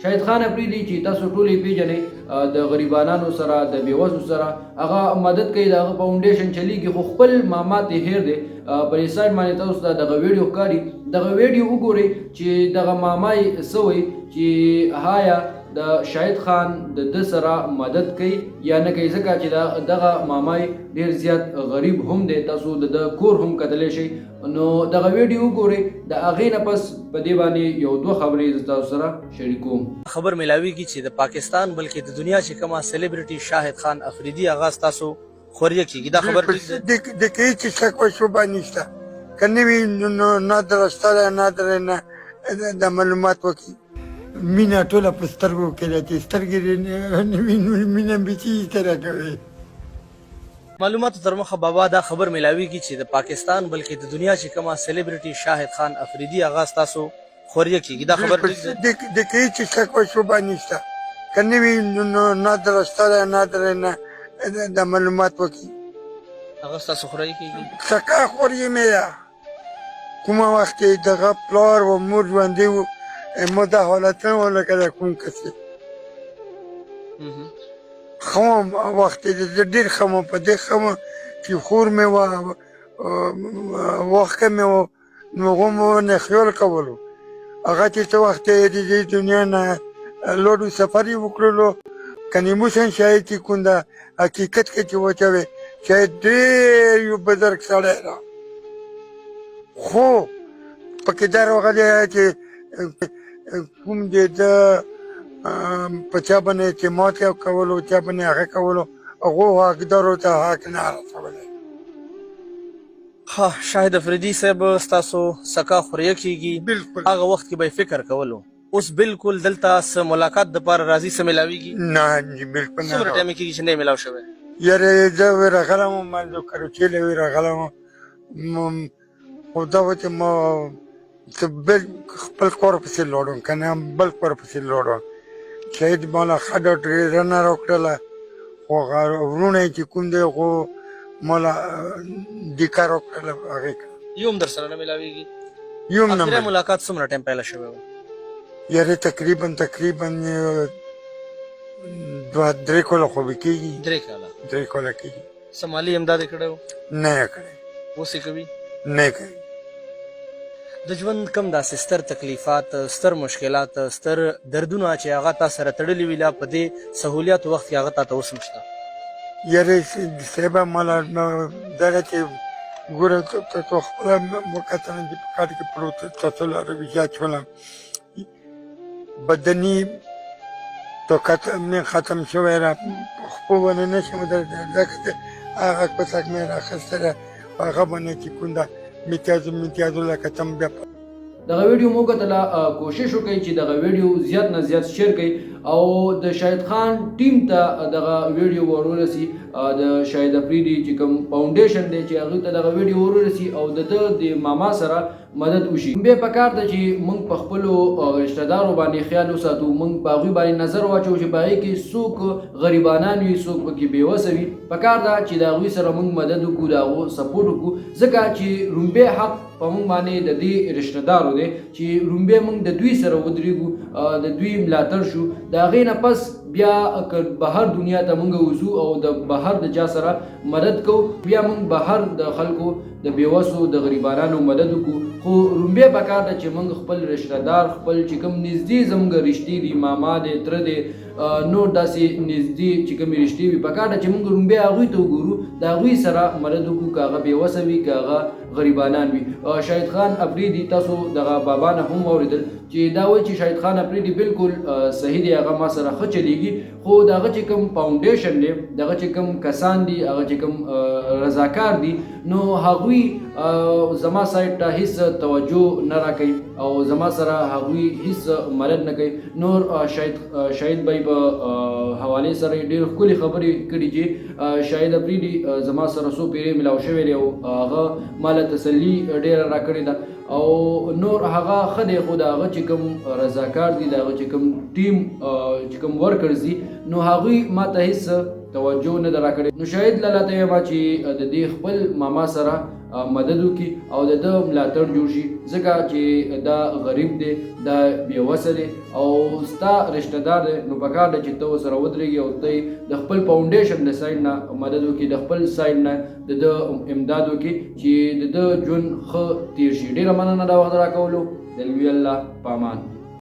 شاهد خان افریدي چې تاسو ټول یې پیژنئ د غریبانو سره د بیوزلو سره هغه مدد کوي، د هغه فاونډیشن چلیږي، خو خپل ماما ته هیر دی. په دې سایډ باندې تاسو ته دغه ویډیو ښکاري، دغه ویډیو وګورئ چې دغه ماما یې څه وایي چې هایا د شاهد خان د سره مدد کوي یا نه کوي، ځکه چې دغه ماما یې ډېر زیات غریب هم دی، تاسو د کور هم کتلی شئ. نو دغه ویډیو وګورئ، د هغې نه پس په دې باندې یو دوه خبرې زه تاسو سره شریکوم. خبر ملاویږي چې د پاکستان بلکې د دنیا چې کومه سلیبریټي شاهد خان افریدي هغه ستاسو خوريه کیږي. دا خبر د کې چې شک و شوبه نشته، که نه وي نو نه درسته نه درنه د معلومات وکړي. مینه ټوله په سترګو کې ده، چې سترګې نه وي نو مینه به څه سره کوي. معلوماتو تر مخه بابا دا خبر ملاویږي چې د پاکستان بلکې د دنیا چې کومه سلیبریټي شاهد خان افریدي هغه ستاسو خوريه کیږي. دا خبر د کې چې شک و شوبه نشته، که نه وي نو نه درسته نه درنه د معلومات وکړي. هغه ستاسو خوريه کیږي. سکه خوريه مې ده، کومه وخت کې دغه پلار و مور ژوندي وو، ما دا حالتونه ولکه د کوم کسې ښه وم، وخت یې ډېر ښه وم، په دې ښه وم چې خور مې وه، وخت مې وه، نو هغو مو نه خیال کولو. هغه چې څه وخت یې د دې دنیا نه لوړو سفر یې وکړلو، که نیموسن شاید چې کوم د حقیقت کې چې وچوي، شاید ډېر یو بزرګ سړی ده، خو پکې دا راغلی چې کوم د ده په چا باندې اعتماد کولو، چا باندې هغه کولو، هغو حقدارو ته حق نه رسولی. ها شاهد افریدي صاحب ستاسو سکا خوريه کیږي. بالکل هغه وخت کې به یې فکر کولو، اوس بالکل دلته څه ملاقات دپاره راځي، څه ملاویږي؟ نه بالکل نه. څومره ټایمه کېږي چې نه یې ملاو شوی؟ یاره زه وی راغلم وم، ما د کروچې له وی راغلم وم، خو دا و چې ما خپل کور پسې لاړم، که نه بل کور پسې لاړم. شاید ماله ښه ډاکټرېزنه راکړله، خو هغه وروڼه یې چې کوم دی هغو ماله دیکه راکړله هغې ته. یو هم در سره نه ملاویږي؟ یو هم نه. اخري ملاقات څومره ټایم پیله شوی و؟ یاره تقریبا دوه درې کاله خو به کېږي. 3 کاله. 3 کاله کېږي. څه مالي امداد یې کړی و؟ نه یې کړی. اوس یې کوي؟ نه کوي. د ژوند کم داسې ستر تکلیفات، ستر مشکلات، ستر دردونه چې هغه تا سره تړلي وي، لا په دې سهولیاتو وخت کې هغه تا ته اوس هم شته؟ یاره صاحبه ماله دغه چې ګوره تاسو خپله وکتله چې په کار کې پروت، تاسو لاره زیات شولم، بدني طاقت مې ختم شوی را، خپل ونه نه شم ځکه هغه کوڅک مې راخیستی ده، هغه باندې چې کوم ده امتیازو لکه تم بیا. دغه ویډیو مو کتله، کوشش وکړئ چې دغه ویډیو زیات نه زیات شیر کړئ او د شاهد خان ټیم ته دغه ویډیو ورورسي، د شاهد افریدي چې کوم فاونډیشن دی چې هغوی ته دغه ویډیو ورورسي او د ده د ماما سره مدد وشي. بیا پکار ده چې موږ په خپلو رشته دارو باندې خیال وساتو، موږ په هغوی باندې نظر واچو چې په هغې کې څوک غریبانان وي، څوک پکې بېوسه وي. پکار ده چې د هغوی سره موږ مدد وکړو، د هغو سپورټ وکړو، ځکه چې رومبی حق په موږ باندې د دې رشته دارو دی چې رومبی موږ د دوی سره ودرېږو، د دوی ملاتړ شو. د هغې نه پس بیا که بهر دنیا ته موږ وځو او د بهر د چا سره مدد کوو، بیا موږ بهر د خلکو د بیوسو د غریبانانو مدد وکړو. خو رومبی پکار ده چې موږ خپل رشته دار، خپل چې کوم نږدې زموږ رشتې دي، ماما دی، تره دی، نور داسې نږدې چې کومې رشتې وي، پکار ده چې موږ رومبی هغوی ته وګورو، د هغوی سره مدد وکړو، که هغه بیوسه وي، که هغه غریبانان وي. شاهد خان افریدي تاسو دغه بابا نه هم واورېدل چې دا وایي چې شاهد خان افریدي بالکل صحیح دی، هغه ما سره ښه چلیږي، خو د هغه چې کوم فاونډیشن دی، د هغه چې کوم کسان دي، هغه چې کوم رضاکار دي، نو هغوی زما سایډ ته هیڅ توجه نه راکوي او زما سره هغوی هیڅ مدد نه کوي. نور شاهد بھائی په حوالې سره ډېر ښکلې خبرې کړي چې شاهد افریدي زما سره څو پیرې ملاو شوی دی او هغه ماله تسلي ډېره راکړې ده او نور هغه ښه دی، خو د هغه چې کوم رضاکار دي، د هغه چې کوم ټیم چې کوم ورکرز دي، نو هغوی ما ته هیڅ توجه نه ده راکړې. نو شاید لاله ته وایم چې د دې خپل ماما سره مدد وکړي او د ده ملاتړ جوړ شي ځکه چې دا غریب دی دا بېوسه دی او ستا رشته دار دی نو پکار ده چې ته ورسره ودرېږي او ته د خپل فاونډیشن د سایډ نه مدد وکړي د خپل سایډ نه د ده امداد وکړي چې د ده ژوند ښه تیر شي. ډېره مننه دا وخت راکولو. د لوی الله په امان.